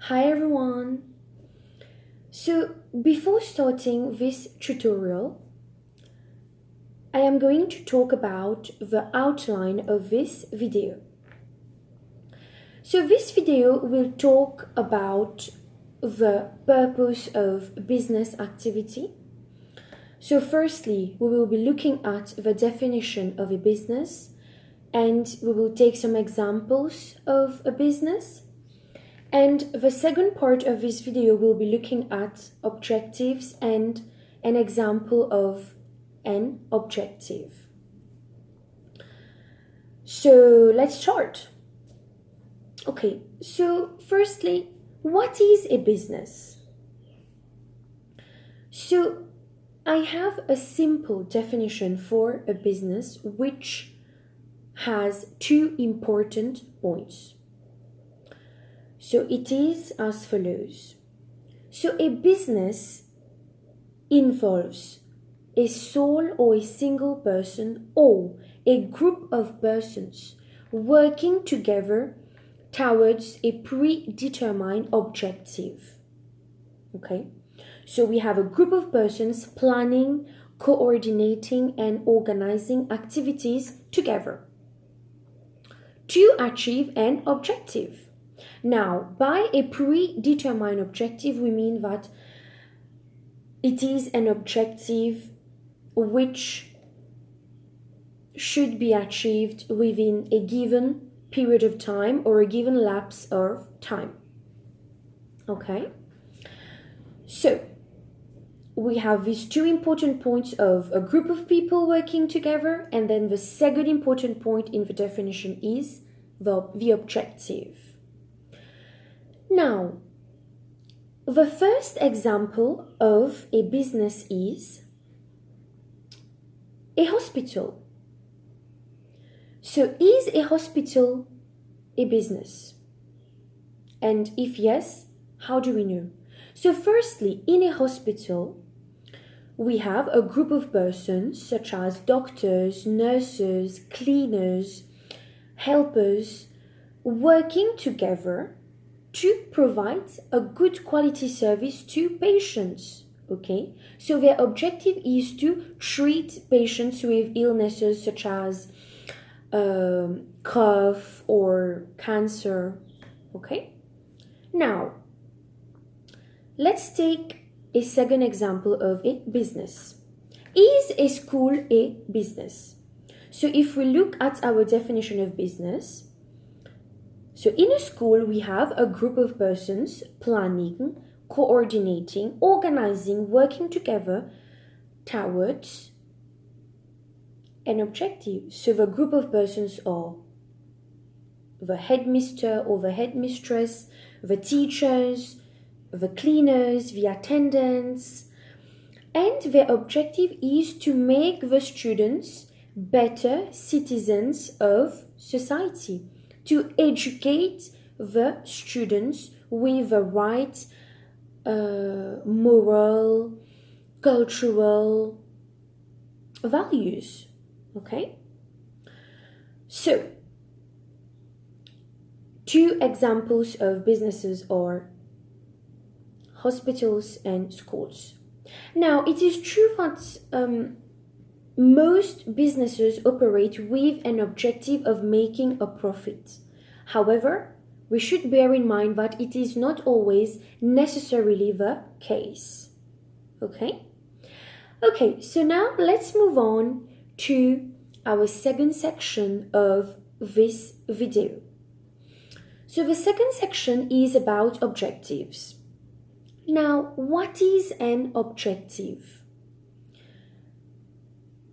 Hi everyone! So before starting this tutorial, I am going to talk about the outline of this video. So this video will talk about the purpose of business activity. So firstly, we will be looking at the definition of a business and we will take some examples of a business. And the second part of this video will be looking at objectives and an example of an objective. So let's start. Okay, so firstly, what is a business? So I have a simple definition for a business which has two important points. So it is as follows. So a business involves a sole or a single person or a group of persons working together towards a predetermined objective. Okay? So we have a group of persons planning, coordinating, and organizing activities together to achieve an objective. Now, by a predetermined objective, we mean that it is an objective which should be achieved within a given period of time or a given lapse of time. Okay? So, we have these two important points of a group of people working together, and then the second important point in the definition is the objective. Now, the first example of a business is a hospital. So, is a hospital a business? And if yes, how do we know? So, firstly, in a hospital, we have a group of persons such as doctors, nurses, cleaners, helpers working together to provide a good quality service to patients. Okay, so their objective is to treat patients with illnesses such as cough or cancer. Okay, now let's take a second example of a business. Is a school a business? So if we look at our definition of business, so in a school, we have a group of persons planning, coordinating, organizing, working together towards an objective. So the group of persons are the headmaster or the headmistress, the teachers, the cleaners, the attendants, and their objective is to make the students better citizens of society, to educate the students with the right moral, cultural values. Okay? So, two examples of businesses are hospitals and schools. Now, it is true that most businesses operate with an objective of making a profit. However, we should bear in mind that it is not always necessarily the case. Okay? Okay, so now let's move on to our second section of this video. So the second section is about objectives. Now, what is an objective?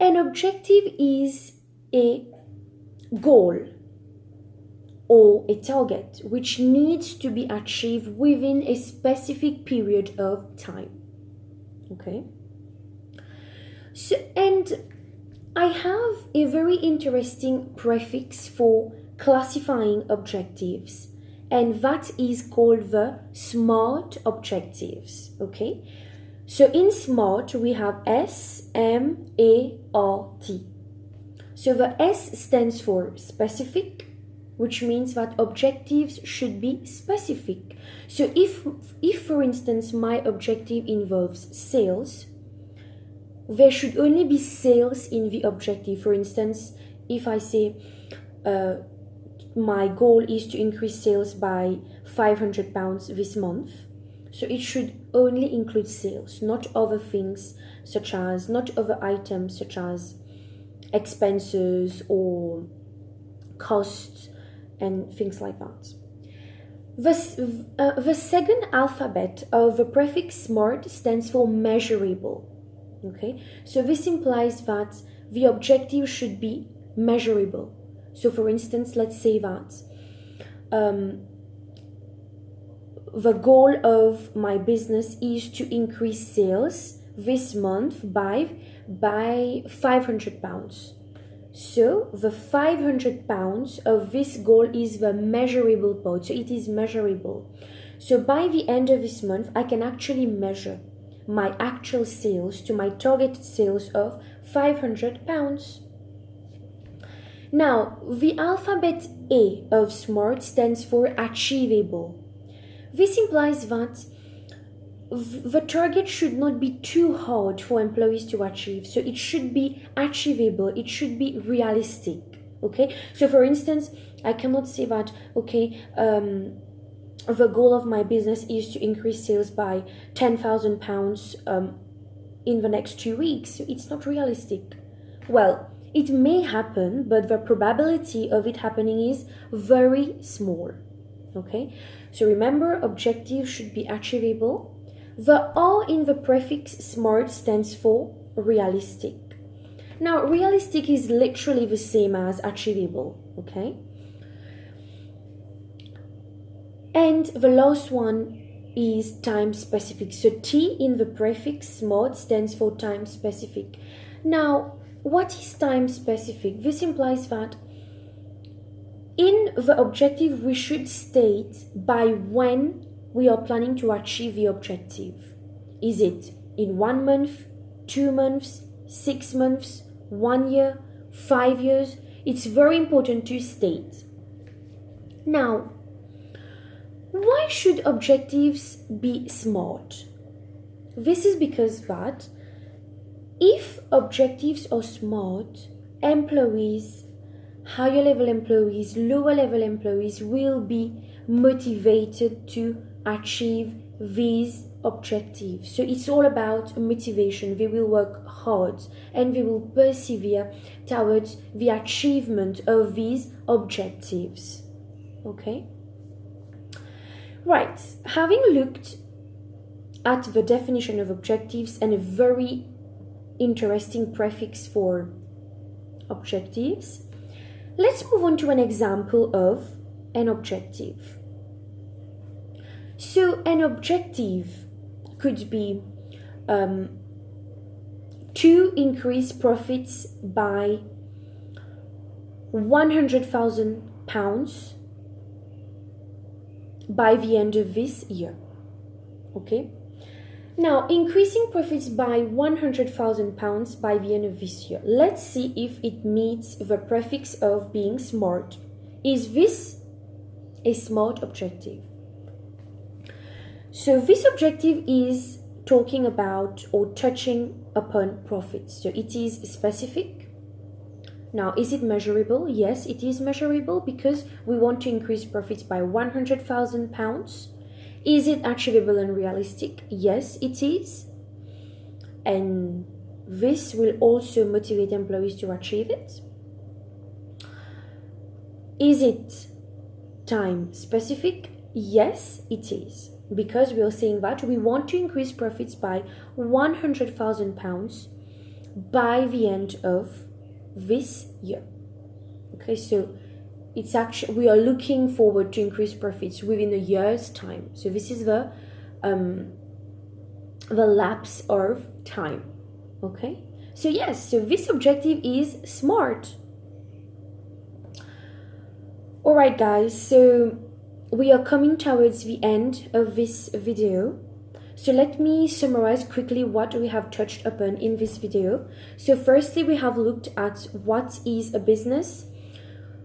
An objective is a goal or a target which needs to be achieved within a specific period of time. Okay? So, and I have a very interesting prefix for classifying objectives, and that is called the SMART objectives. Okay? So in SMART, we have S-M-A-R-T. So the S stands for specific, which means that objectives should be specific. So if for instance my objective involves sales, there should only be sales in the objective. For instance, if I say my goal is to increase sales by £500 this month, so it should only include sales, not other things not other items such as expenses or costs and things like that. The second alphabet of the prefix SMART stands for measurable. Okay, so this implies that the objective should be measurable. So for instance, let's say that the goal of my business is to increase sales this month by £500. So the £500 of this goal is the measurable part. So it is measurable. So by the end of this month, I can actually measure my actual sales to my targeted sales of £500. Now, the alphabet A of SMART stands for achievable. This implies that the target should not be too hard for employees to achieve. So it should be achievable. It should be realistic. Okay. So for instance, I cannot say that, okay, the goal of my business is to increase sales by £10,000 in the next 2 weeks. So it's not realistic. Well, it may happen, but the probability of it happening is very small. Okay, so remember, objective should be achievable. The R in the prefix SMART stands for realistic. Now, realistic is literally the same as achievable. Okay, and the last one is time specific. So T in the prefix SMART stands for time specific. Now, what is time specific? This implies that in the objective, we should state by when we are planning to achieve the objective. Is it in 1 month, 2 months, 6 months, 1 year, 5 years? It's very important to state. Now, why should objectives be SMART? This is because that if objectives are SMART, employees, higher level employees, lower level employees will be motivated to achieve these objectives. So it's all about motivation. They will work hard and they will persevere towards the achievement of these objectives. Okay? Right. Having looked at the definition of objectives and a very interesting prefix for objectives, let's move on to an example of an objective. So an objective could be to increase profits by £100,000 by the end of this year. Okay? Now, increasing profits by £100,000 by the end of this year. Let's see if it meets the prefix of being SMART. Is this a SMART objective? So this objective is talking about or touching upon profits. So it is specific. Now, is it measurable? Yes, it is measurable because we want to increase profits by £100,000. Is it achievable and realistic? Yes, it is. And this will also motivate employees to achieve it. Is it time specific? Yes, it is. Because we are saying that we want to increase profits by £100,000 by the end of this year. Okay, so it's actually, we are looking forward to increase profits within a year's time. So this is the lapse of time. Okay, so yes, so this objective is SMART. All right, guys, so we are coming towards the end of this video. So let me summarize quickly what we have touched upon in this video. So firstly, we have looked at what is a business.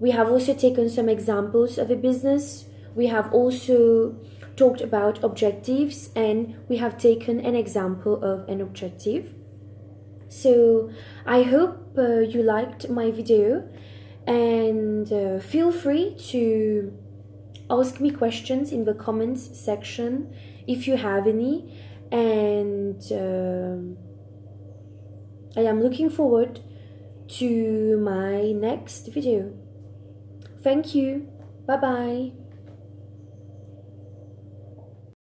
We have also taken some examples of a business. We have also talked about objectives, and we have taken an example of an objective. So I hope you liked my video, and feel free to ask me questions in the comments section if you have any, and I am looking forward to my next video. Thank you. Bye bye.